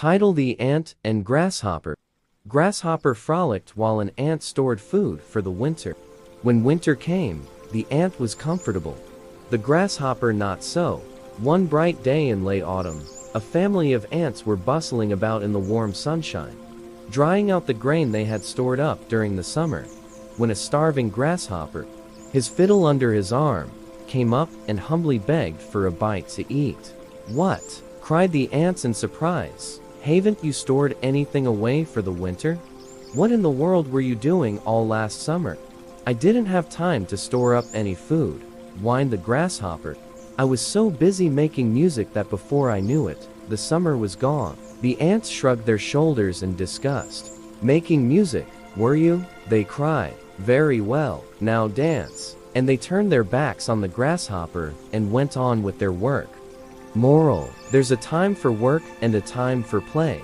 Title: The Ant and Grasshopper. Grasshopper frolicked while an ant stored food for the winter. When winter came, the ant was comfortable. The grasshopper not so. One bright day in late autumn, a family of ants were bustling about in the warm sunshine, drying out the grain they had stored up during the summer, when a starving grasshopper, his fiddle under his arm, came up and humbly begged for a bite to eat. "What?" cried the ants in surprise. "Haven't you stored anything away for the winter? What in the world were you doing all last summer?" "I didn't have time to store up any food," whined the grasshopper. "I was so busy making music that before I knew it, the summer was gone." The ants shrugged their shoulders in disgust. "Making music, were you?" they cried. "Very well, now dance." And they turned their backs on the grasshopper and went on with their work. Moral: there's a time for work and a time for play.